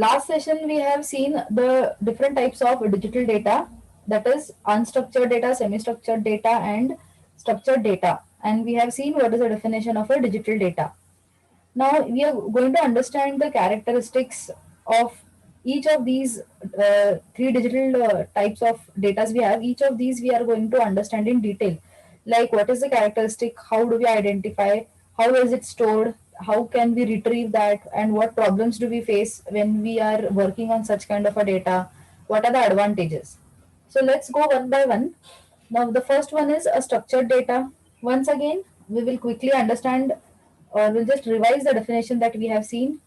Last session we have seen the different types of digital data, that is unstructured data, semi-structured data and structured data, and we have seen what is the definition of a digital data. Now we are going to understand the characteristics of each of these three digital types of data we have. Each of these we are going to understand in detail. Like what is the characteristic, how do we identify, how is it stored, how can we retrieve that, and what problems do we face when we are working on such kind of a data, what are the advantages. So let's go one by one. Now the first one is a structured data. Once again, we will quickly understand or we'll just revise the definition that we have seen.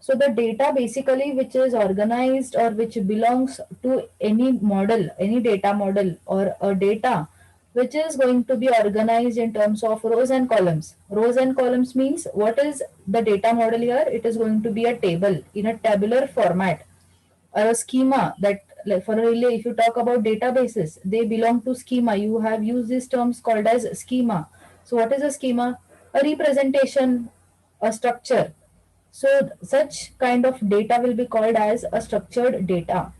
So the data basically which is organized or which belongs to any model, any data model or a data which is going to be organized in terms of rows and columns. Rows and columns means what is the data model here? It is going to be a table in a tabular format or a schema that, like for a relay, if you talk about databases, they belong to schema. You have used these terms called as schema. So what is a schema? A representation, a structure. So such kind of data will be called as a structured data.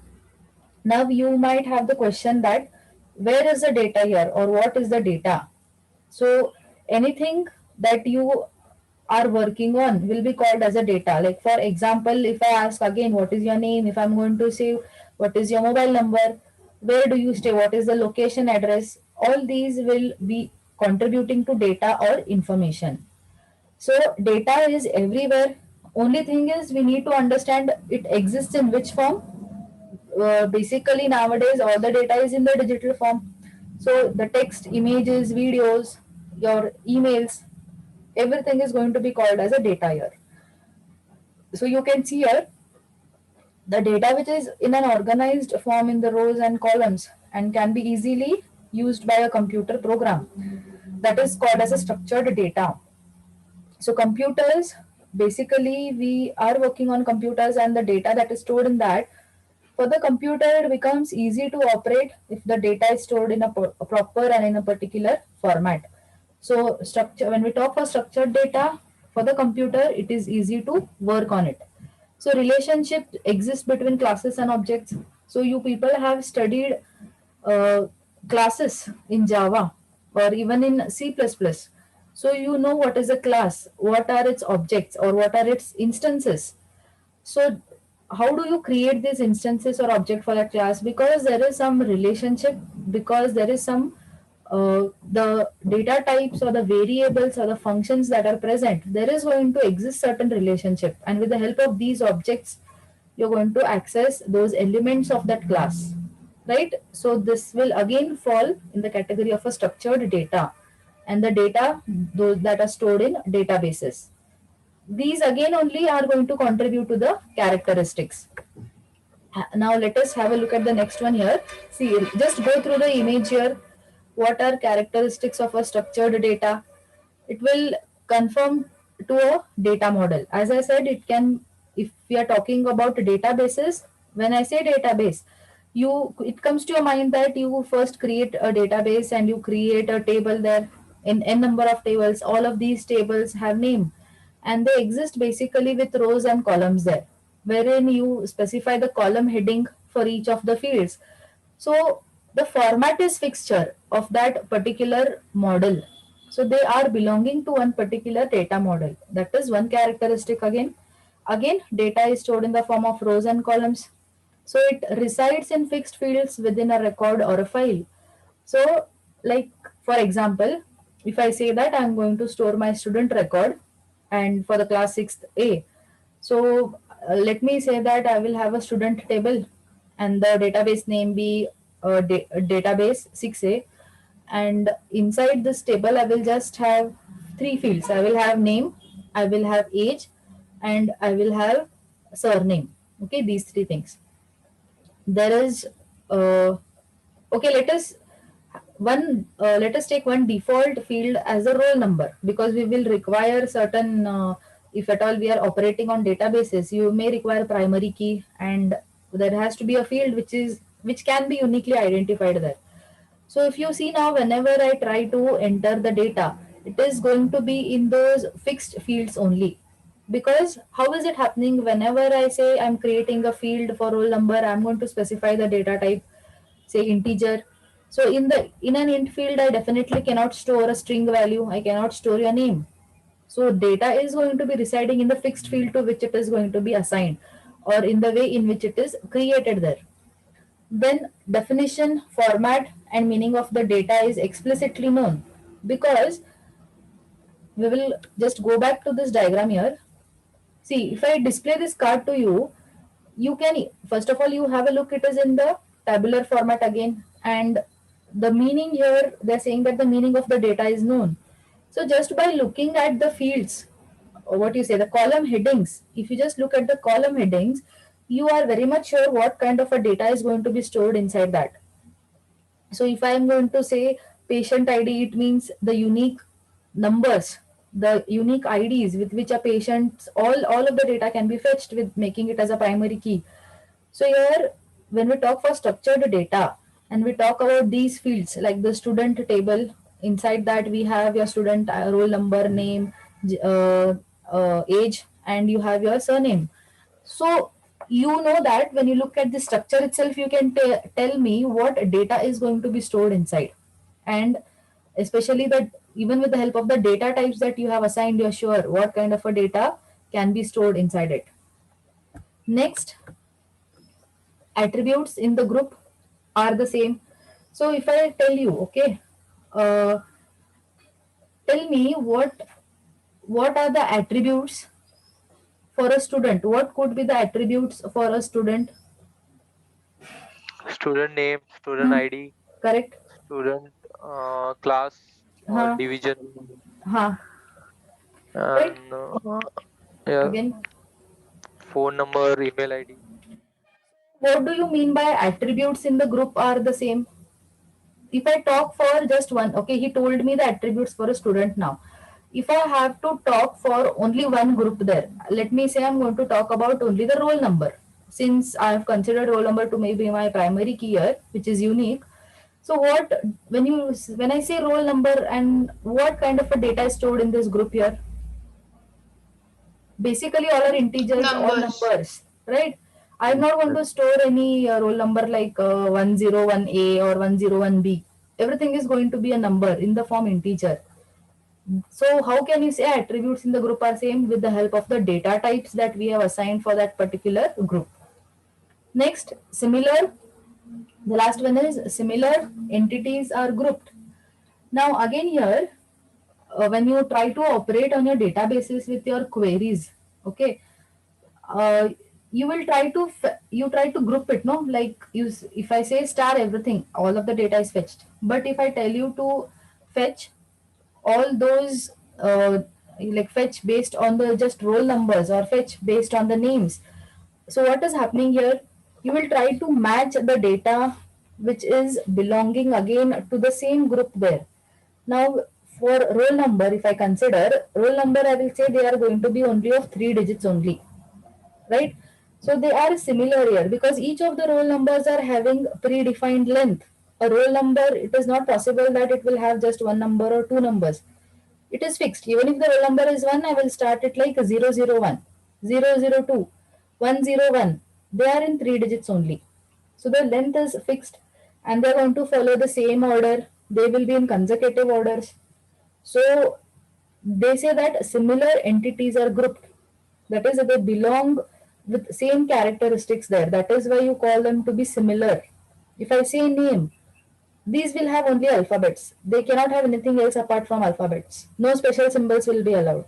Now you might have the question that where is the data here or what is the data? So anything that you are working on will be called as a data. Like for example, if I ask again what is your name, if I'm going to say what is your mobile number, where do you stay, what is the location address, all these will be contributing to data or information. So data is everywhere. Only thing is we need to understand it exists in which form. Basically nowadays all the data is in the digital form. So the text, images, videos, your emails, everything is going to be called as a data here. So you can see here the data which is in an organized form in the rows and columns and can be easily used by a computer program, that is called as a structured data. So computers, basically we are working on computers and the data that is stored in that, for the computer it becomes easy to operate if the data is stored in a proper and in a particular format. So structure, when we talk for structured data, for the computer it is easy to work on it. So relationship exists between classes and objects. So you people have studied uh, classes in Java or even in C++. So you know what is a class, what are its objects or what are its instances. So how do you create these instances or object for a class? Because there is some relationship, because there is some the data types or the variables or the functions that are present, there is going to exist certain relationship, and with the help of these objects you're going to access those elements of that class, right? So this will again fall in the category of a structured data, and the data those that are stored in databases, these again only are going to contribute to the characteristics. Now let us have a look at the next one here. See, just go through the image here. What are characteristics of a structured data? It will conform to a data model. As I said, it can, if we are talking about databases, when I say database, you, it comes to your mind that you first create a database and you create a table there in n number of tables. All of these tables have name and they exist basically with rows and columns there, wherein you specify the column heading for each of the fields. So the format is fixture of that particular model. So they are belonging to one particular data model. That is one characteristic again. Again, data is stored in the form of rows and columns. So it resides in fixed fields within a record or a file. So, like for example, if I say that I'm going to store my student record and for the class 6th A, so let me say that I will have a student table and the database name be database 6A, and inside this table I will just have three fields. I will have name, I will have age, and I will have surname. Okay, these three things. There is okay, let us take one default field as a roll number, because we will require certain if at all we are operating on databases, you may require primary key, and there has to be a field which can be uniquely identified there. So if you see now, whenever I try to enter the data, it is going to be in those fixed fields only. Because how is it happening? Whenever I say I'm creating a field for roll number, I'm going to specify the data type, say integer. So in an int field, I definitely cannot store a string value. I cannot store your name. So data is going to be residing in the fixed field to which it is going to be assigned, or in the way in which it is created there. Then definition, format, and meaning of the data is explicitly known, because we will just go back to this diagram here. See, if I display this card to you, you can, first of all, you have a look, it is in the tabular format again, and the meaning here, they're saying that the meaning of the data is known. So just by looking at the fields, or what you say, the column headings, if you just look at the column headings, you are very much sure what kind of a data is going to be stored inside that. So if I am going to say patient ID, it means the unique numbers, the unique IDs with which a patient, all of the data can be fetched with making it as a primary key. So here, when we talk for structured data and we talk about these fields like the student table, inside that we have your student roll number, name, age, and you have your surname. So you know that when you look at the structure itself, you can tell me what data is going to be stored inside. And especially that even with the help of the data types that you have assigned, you're sure what kind of a data can be stored inside it. Next, attributes in the group are the same. So if I tell you, okay, uh, tell me what are the attributes for a student? What could be the attributes for a student? Student name, student Hmm, ID, correct. student class or Huh. division, Huh. Right. and yeah, Again, phone number, email ID. what do you mean by attributes in the group are the same? If I talk for just one, okay, he told me the attributes for a student now. If I have to talk for only one group there, let me say I'm going to talk about only the roll number. Since I have considered roll number to maybe my primary key here, which is unique. So what, when I say roll number, and what kind of a data is stored in this group here? Basically all are integers, all Numbers. numbers, right? I'm not going to store any roll number like 101A or 101B. Everything is going to be a number in the form integer. So how can you say attributes in the group are same? With the help of the data types that we have assigned for that particular group. Next, similar, the last one is similar entities are grouped. Now again here, when you try to operate on your databases with your queries, okay, uh, you will try to you try to group it, no, like if I say star everything, all of the data is fetched. But if I tell you to fetch all those, like fetch based on the just roll numbers or fetch based on the names, so what is happening here, you will try to match the data which is belonging again to the same group there. Now for roll number, if I consider roll number, I will say they are going to be only of 3 digits only, right? So they are similar here because each of the roll numbers are having predefined length. A roll number, it is not possible that it will have just one number or two numbers. It is fixed. Even if the roll number is 1, I will start it like 001, 002, 101. They are in 3 digits only. So the length is fixed and they are going to follow the same order. They will be in consecutive orders. So they say that similar entities are grouped. That is, they belong with same characteristics there. That is why you call them to be similar. If I say name, these will have only alphabets. They cannot have anything else apart from alphabets. No special symbols will be allowed.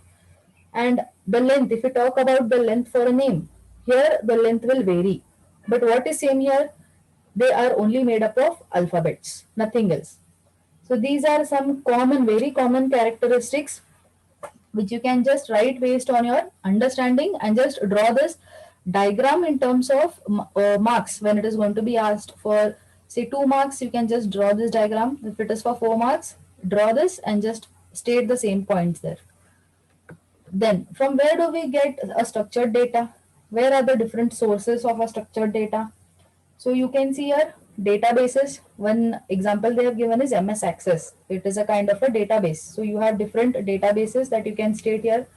And the length, if you talk about the length for a name, here the length will vary. But what is same here? They are only made up of alphabets, nothing else. So these are some common, very common characteristics which you can just write based on your understanding and just draw this diagram in terms of marks when it is going to be asked for say 2 marks. You can just draw this diagram. If it is for 4 marks, draw this and just state the same points there. Then from where do we get a structured data? Where are the different sources of a structured data? So you can see here databases. One example they have given is MS Access. It is a kind of a database. So you have different databases that you can state here.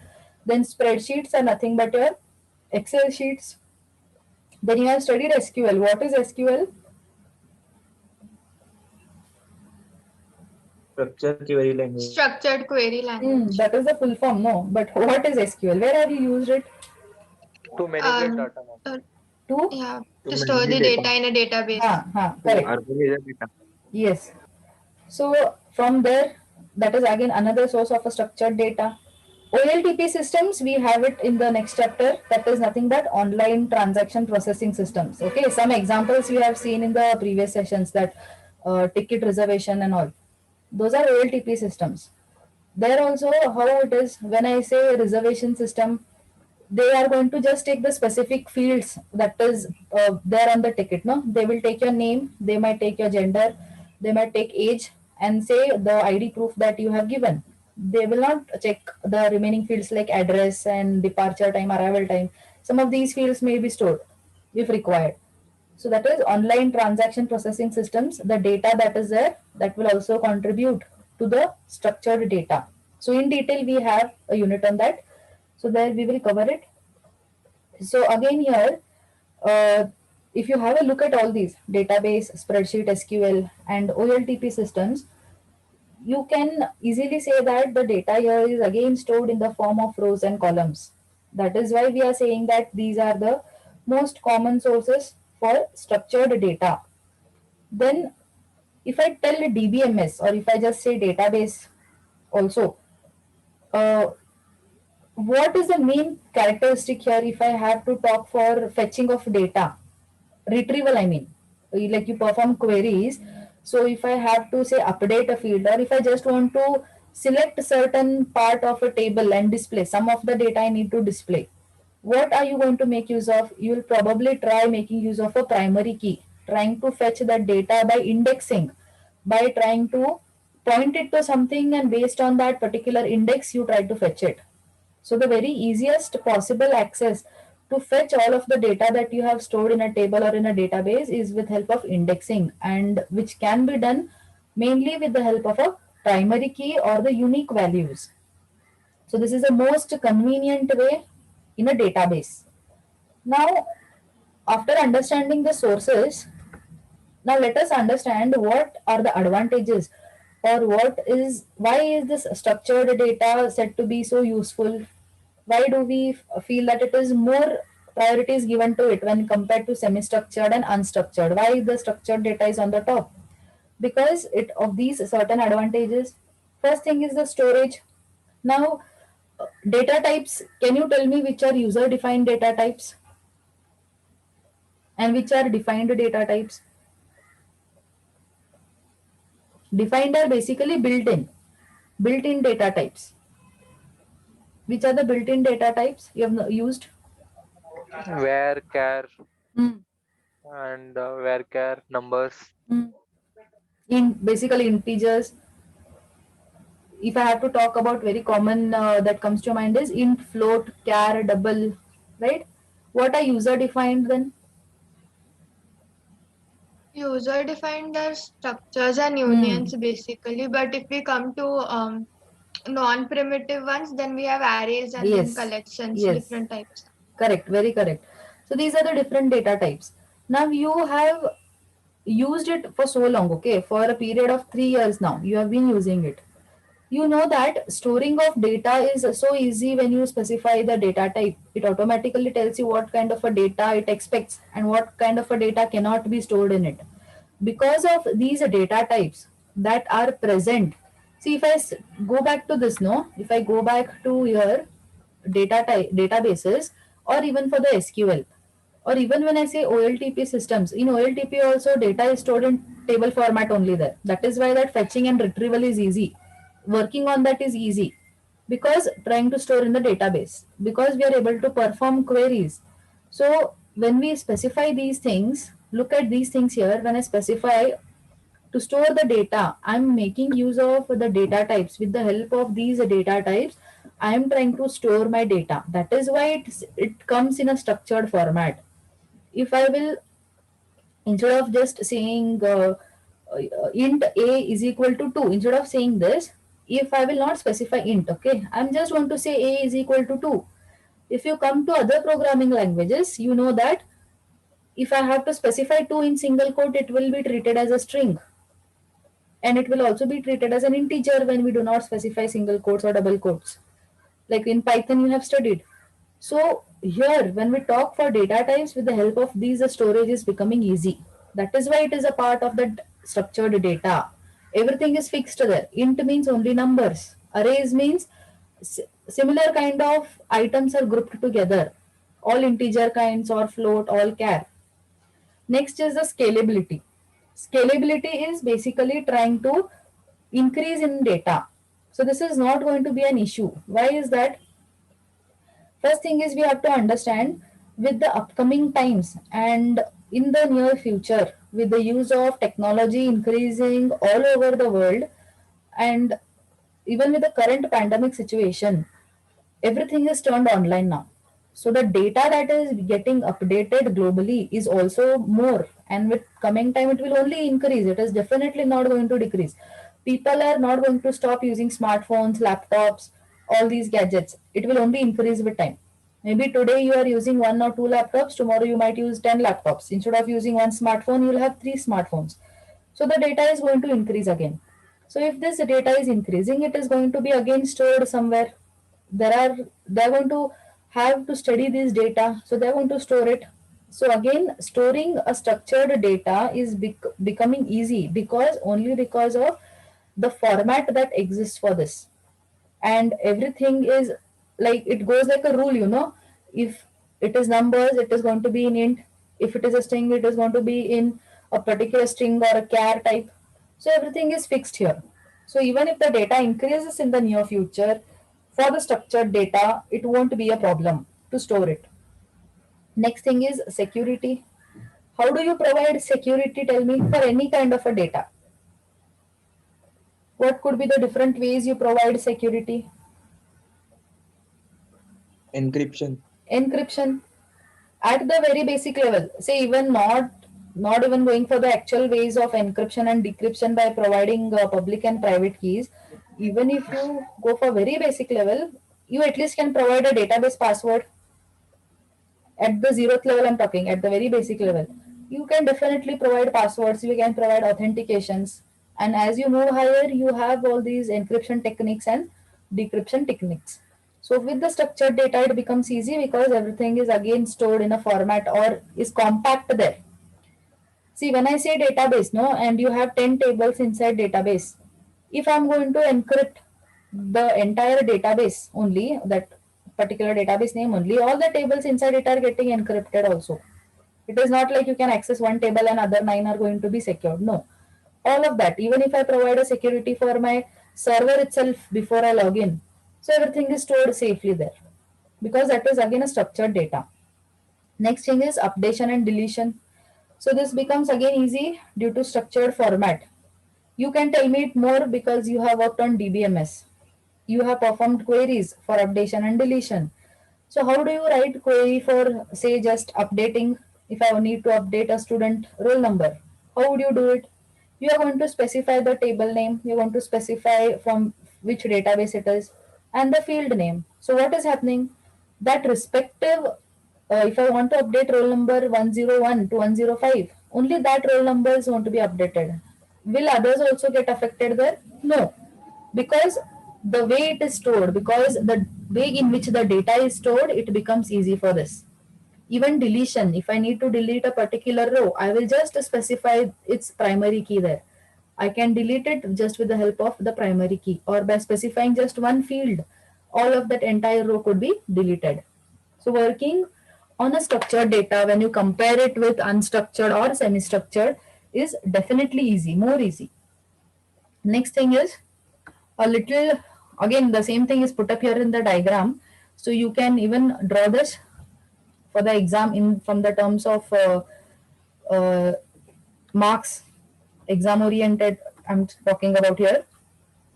Then spreadsheets are nothing but your Excel sheets. Then you have studied SQL. What is SQL? Structure query language. Structured query language. That is the full form, no. But what is SQL? Where have you used it? To manipulate Um, data, ma'am. uh, To? yeah, To to store manage the data. data in a database. To Correct. organize the data. Yes. So from there, that is again another source of a structured data. OLTP systems, we have it in the next chapter. That is nothing but online transaction processing systems. Okay, some examples we have seen in the previous sessions, that ticket reservation and all. Those are OLTP systems. There also, how it is, when I say reservation system, they are going to just take the specific fields that is there on the ticket. No, they will take your name, they might take your gender, they might take age, and say the ID proof that you have given. They will not check the remaining fields like address and departure time, arrival time. Some of these fields may be stored if required. So that is online transaction processing systems. The data that is there, that will also contribute to the structured data. So in detail we have a unit on that. So there we will cover it. So again here, if you have a look at all these database, spreadsheet, SQL, and OLTP systems, you can easily say that the data here is again stored in the form of rows and columns. That is why we are saying that these are the most common sources for structured data. Then if I tell DBMS, or if I just say database also, uh, what is the main characteristic here if I have to talk for fetching of data? Retrieval, I mean. Like you perform queries. So if I have to say update a field, or if I just want to select certain part of a table and display some of the data I need to display, what are you going to make use of? You will probably try making use of a primary key, trying to fetch that data by indexing, by trying to point it to something, and based on that particular index you try to fetch it. So the very easiest possible access to fetch all of the data that you have stored in a table or in a database is with help of indexing, and which can be done mainly with the help of a primary key or the unique values. So this is the most convenient way in a database. Now, after understanding the sources, now let us understand what are the advantages, or why is this structured data said to be so useful? Why do we feel that it is more priority is given to it when compared to semi-structured and unstructured? Why the structured data is on the top? Because it of these certain advantages. First thing is the storage. Now, data types. Can you tell me which are user-defined data types and which are defined data types? Defined are basically built-in data types. Which are the built-in data types you have used? Where, char, Hmm. and where, char, numbers. Hmm. In basically integers. If I have to talk about very common that comes to your mind is int, float, char, double, right? What are user defined then? User defined are structures and Hmm. unions basically, but if we come to non-primitive ones, then we have arrays and then Yes. collections, Yes. different types. Correct. Very correct. So these are the different data types. Now you have used it for so long, okay? For a period of 3 years now, you have been using it. You know that storing of data is so easy when you specify the data type. It automatically tells you what kind of a data it expects and what kind of a data cannot be stored in it. Because of these data types that are present. See, if I go back to this, no, if I go back to your data type databases, or even for the SQL, or even when I say OLTP systems, in OLTP also data is stored in table format only there. That is why that fetching and retrieval is easy. Working on that is easy because trying to store in the database, because we are able to perform queries. So when we specify these things, look at these things here. When I specify to store the data, I'm making use of the data types. With the help of these data types, I am trying to store my data. That is why it comes in a structured format. If I will, instead of just saying int a is equal to 2, instead of saying this, if I will not specify int, okay, I'm just going to say a is equal to 2. If you come to other programming languages, you know that if I have to specify 2 in single quote, it will be treated as a string. And it will also be treated as an integer when we do not specify single quotes or double quotes. Like in Python, you have studied. So here, when we talk for data types, with the help of these, the storage is becoming easy. That is why it is a part of the structured data. Everything is fixed there. Int means only numbers. Arrays means similar kind of items are grouped together. All integer kinds or float, all char. Next is the scalability. Scalability is basically trying to increase in data. So this is not going to be an issue. Why is that? First thing is we have to understand with the upcoming times and in the near future, with the use of technology increasing all over the world, and even with the current pandemic situation, everything is turned online now. So the data that is getting updated globally is also more, and with coming time it will only increase. It is definitely not going to decrease. People are not going to stop using smartphones, laptops, all these gadgets. It will only increase with time. Maybe today you are using 1 or 2 laptops, tomorrow you might use 10 laptops. Instead of using one smartphone, you will have 3 smartphones. So the data is going to increase again. So if this data is increasing, it is going to be again stored somewhere. They're going to have to study this data, so they're going to store it. So again, storing a structured data is becoming easy because of the format that exists for this. And everything is like, it goes like a rule, if it is numbers, it is going to be in int. If it is a string, it is going to be in a particular string or a char type. So everything is fixed here. So even if the data increases in the near future, for the structured data it won't be a problem to store it. Next thing is security. How do you provide security, tell me, for any kind of a data? What could be the different ways you provide security? Encryption. Encryption at the very basic level, say, even not even going for the actual ways of encryption and decryption by providing public and private keys. Even if you go for very basic level, you at least can provide a database password. At the 0th level, I'm talking at the very basic level, you can definitely provide passwords, you can provide authentications. And as you move higher, you have all these encryption techniques and decryption techniques. So with the structured data, it becomes easy because everything is again stored in a format or is compact there. See, when I say database, no, and you have 10 tables inside database, if I'm going to encrypt the entire database only, that particular database name only, all the tables inside it are getting encrypted also. It is not like you can access one table and other 9 are going to be secured. No. All of that, even if I provide a security for my server itself before I log in, so everything is stored safely there because that is again a structured data. Next thing is updation and deletion. So this becomes again easy due to structured format. You can tell me it more because you have worked on DBMS. You have performed queries for updation and deletion. So how do you write query for, say, just updating? If I need to update a student roll number, how would you do it? You are going to specify the table name, you're going to specify from which database it is, and the field name. So what is happening? That respective, if I want to update roll number 101 to 105, only that roll number is going to be updated. Will others also get affected there? No, because the way it is stored, because the way in which the data is stored, it becomes easy for this. Even deletion, if I need to delete a particular row, I will just specify its primary key there. I can delete it just with the help of the primary key, or by specifying just one field, all of that entire row could be deleted. So working on a structured data, when you compare it with unstructured or semi-structured, is definitely easy, more easy. Next thing is a little, again the same thing is put up here in the diagram, so you can even draw this for the exam in from the terms of uh, marks, exam oriented I'm talking about here.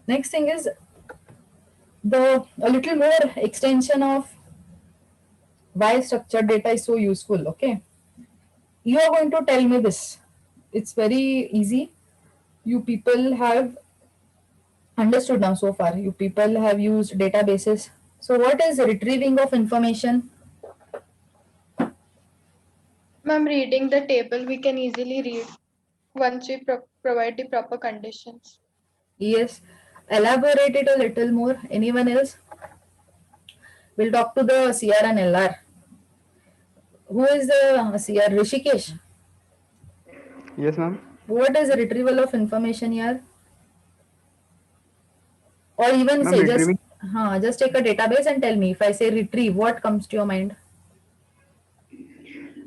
Next thing is the a little more extension of why structured data is so useful. Okay, you are going to tell me this, it's very easy. You people have Understood now so far. You people have used databases. So what is retrieving of information? Ma'am, reading the table, we can easily read once we provide the proper conditions. Yes. Elaborate it a little more. Anyone else? We'll talk to the CR and LR. Who is the CR? Rishikesh. Yes, ma'am. What is retrieval of information here? Or even Ma'am, say retrieving. just take a database and tell me. If I say retrieve, what comes to your mind?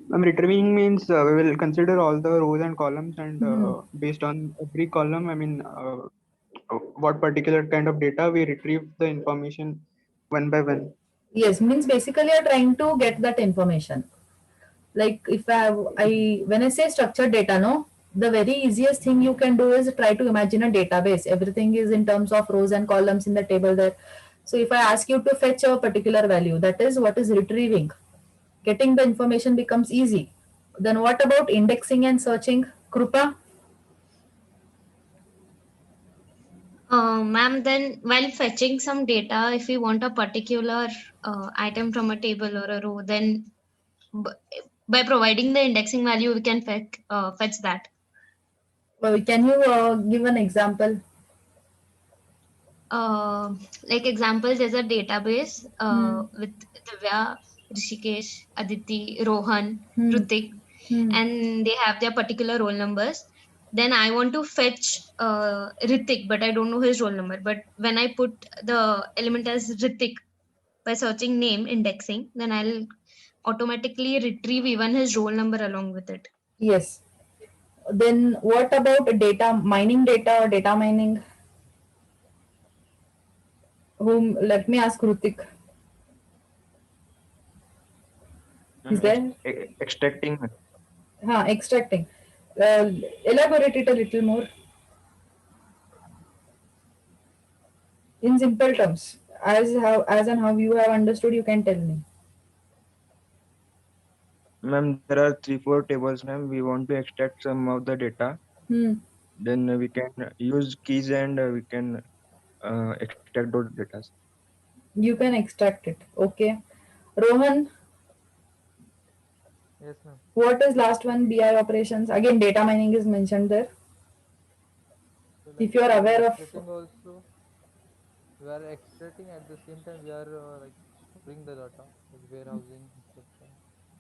Ma'am, retrieving means we will consider all the rows and columns, and Hmm. based on every column, what particular kind of data we retrieve the information one by one. Yes, means basically you're trying to get that information. Like if I when I say structured data, no, the very easiest thing you can do is try to imagine a database. Everything is in terms of rows and columns in the table there. So if I ask you to fetch a particular value, that is what is retrieving. Getting the information becomes easy. Then what about indexing and searching? Krupa? Ma'am, then while fetching some data, if we want a particular item from a table or a row, then by providing the indexing value, we can fetch that. Can you give an example? Like example, there's a database Hmm. with Divya, Rishikesh, Aditi, Rohan, Hmm. Rutik, Hmm. and they have their particular roll numbers. Then I want to fetch Ritik, but I don't know his roll number. But when I put the element as Ritik by searching name indexing, then I'll automatically retrieve even his roll number along with it. Yes. Then what about data mining data or data mining? Whom let me ask Rutik. Is there? Extracting. Extracting. Elaborate it a little more in simple terms. As and how you have understood, you can tell me. Ma'am, there are 3, 4 tables, ma'am. We want to extract some of the data. Hmm. Then we can use keys and we can extract those data. You can extract it. Okay. Rohan, Yes, ma'am. what is last one? BI operations. Again, data mining is mentioned there. So like If you are we are aware of. extracting also, we are extracting at the same time we are like storing the data, like warehousing, etc.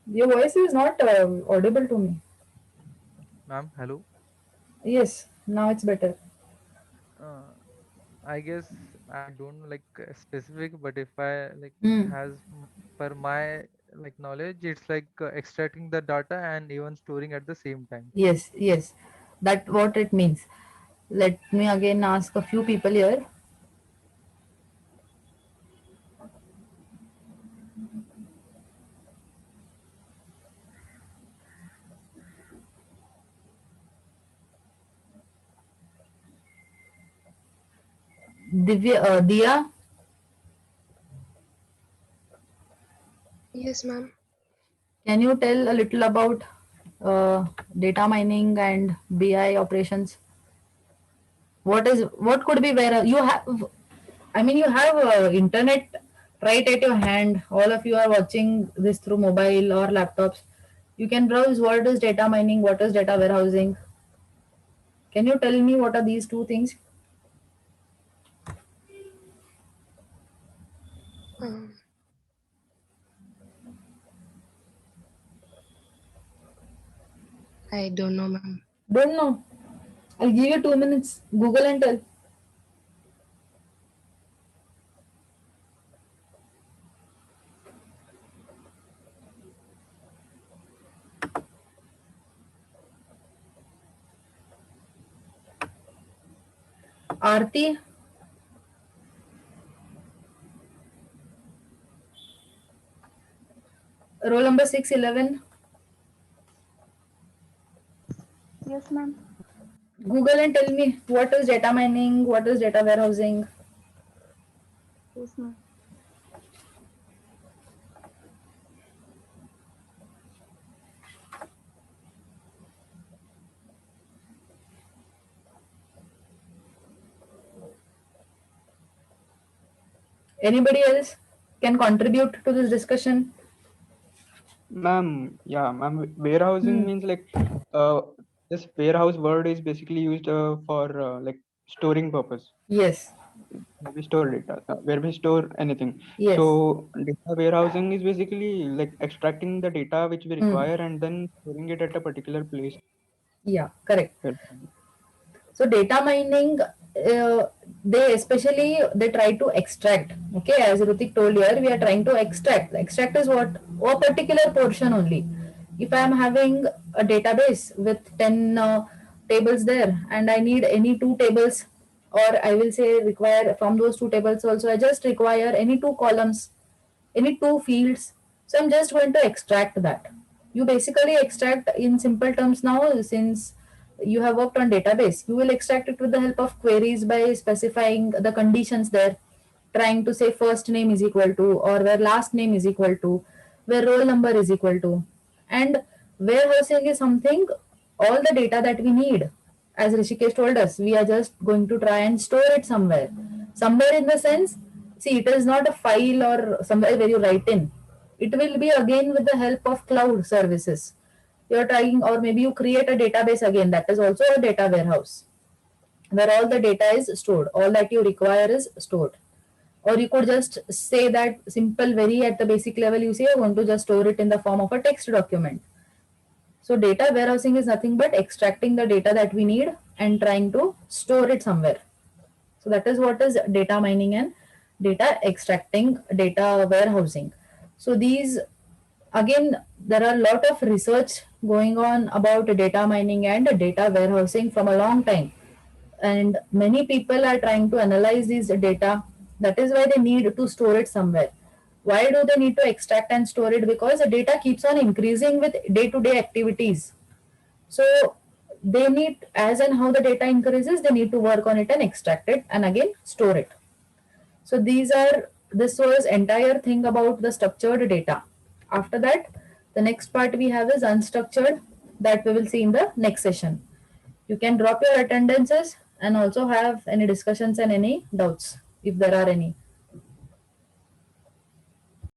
Your voice is not audible to me. Ma'am, hello. Yes, now it's better. Uh, I guess I don't know like specific, but if I like Hmm. per my like knowledge, it's like extracting the data and even storing at the same time. Yes, yes. That's what it means. Let me again ask a few people here. Dia, Yes, ma'am. can you tell a little about data mining and BI operations? What could be where you have? I mean, you have internet right at your hand. All of you are watching this through mobile or laptops. You can browse what is data mining, what is data warehousing. Can you tell me what are these two things? Um, I don't know, ma'am. Don't know. I'll give you 2 minutes. Google and tell. Aarti, roll number 611. Yes, ma'am. Google and tell me what is data mining, what is data warehousing. Yes, ma'am. Anybody else can contribute to this discussion? Ma'am, yeah, ma'am, warehousing Hmm. means like this warehouse word is basically used for like storing purpose. Yes. Where we store data, where we store anything. Yes. So data warehousing is basically like extracting the data which we Hmm. require and then storing it at a particular place. Yeah, correct. where- So data mining, they try to extract. Okay, as Rutik told here, we are trying to extract. Extract is what? A particular portion only. If I am having a database with 10 tables there, and I need any two tables, or I will say require from those two tables also, I just require any two columns, any two fields. So I'm just going to extract that. You basically extract in simple terms now, since you have worked on database, you will extract it with the help of queries by specifying the conditions there, trying to say first name is equal to, or where last name is equal to, where roll number is equal to. And warehousing is something, all the data that we need, as Rishikesh told us, we are just going to try and store it somewhere. Somewhere in the sense, see, it is not a file or somewhere where you write in. It will be again with the help of cloud services. You're trying, or maybe you create a database again, that is also a data warehouse where all the data is stored, all that you require is stored. Or you could just say that simple, very at the basic level, you say you're going to just store it in the form of a text document. So data warehousing is nothing but extracting the data that we need and trying to store it somewhere. So that is what is data mining and data extracting, data warehousing. So these, again, there are a lot of research going on about data mining and data warehousing from a long time. And many people are trying to analyze these data. That is why they need to store it somewhere. Why do they need to extract and store it? Because the data keeps on increasing with day-to-day activities. So they need, as and how the data increases, they need to work on it and extract it and again store it. So this was entire thing about the structured data. After that, the next part we have is unstructured, that we will see in the next session. You can drop your attendances and also have any discussions and any doubts if there are any.